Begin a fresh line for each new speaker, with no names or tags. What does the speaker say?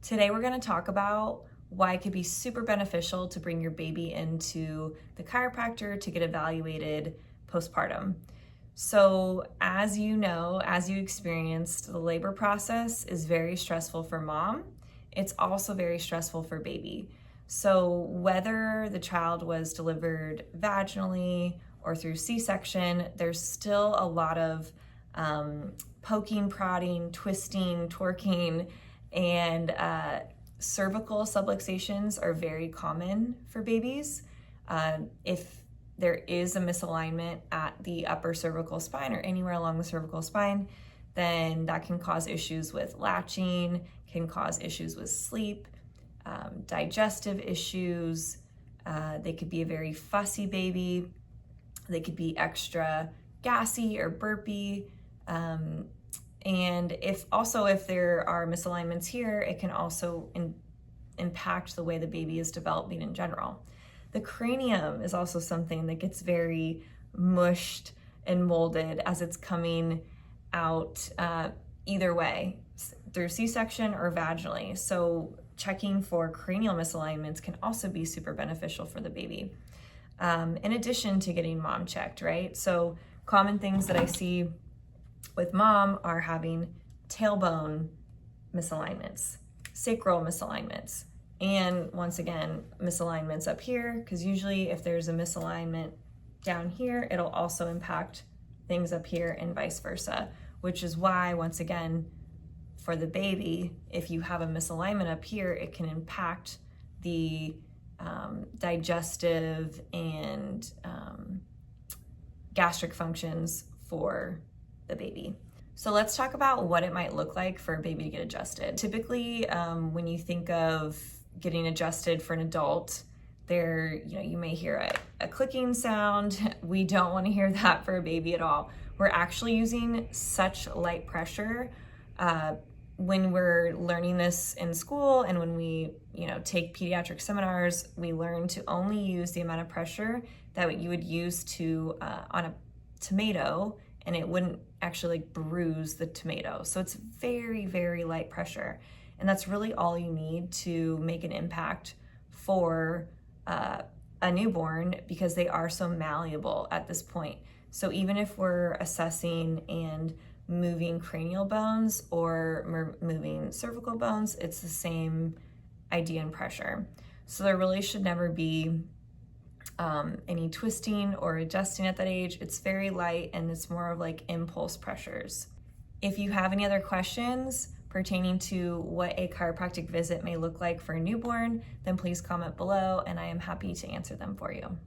Today we're going to talk about why it could be super beneficial to bring your baby into the chiropractor to get evaluated postpartum. So as you know, as you experienced, the labor process is very stressful for mom. It's also very stressful for baby. So whether the child was delivered vaginally or through C-section, there's still a lot of poking, prodding, twisting, torquing, and cervical subluxations are very common for babies. If there is a misalignment at the upper cervical spine or anywhere along the cervical spine, then that can cause issues with latching, can cause issues with sleep, digestive issues. They could be a very fussy baby. They could be extra gassy or burpy. And if there are misalignments here, it can also impact the way the baby is developing in general. The cranium is also something that gets very mushed and molded as it's coming out either way, through C-section or vaginally. So checking for cranial misalignments can also be super beneficial for the baby. In addition to getting mom checked, right? So common things that I see with mom are having tailbone misalignments, sacral misalignments, and once again, misalignments up here, because usually if there's a misalignment down here, it'll also impact things up here and vice versa, which is why, once again, for the baby, if you have a misalignment up here, it can impact the digestive and gastric functions for the baby. So let's talk about what it might look like for a baby to get adjusted. Typically, when you think of getting adjusted for an adult, you may hear a clicking sound. We don't want to hear that for a baby at all. We're actually using such light pressure when we're learning this in school, and when we take pediatric seminars, we learn to only use the amount of pressure that you would use on a tomato, and it wouldn't actually bruise the tomato. So it's very, very light pressure. And that's really all you need to make an impact for a newborn, because they are so malleable at this point. So even if we're assessing and moving cranial bones or moving cervical bones, it's the same idea and pressure. So there really should never be any twisting or adjusting at that age. It's very light, and it's more of like impulse pressures. If you have any other questions pertaining to what a chiropractic visit may look like for a newborn, then please comment below, and I am happy to answer them for you.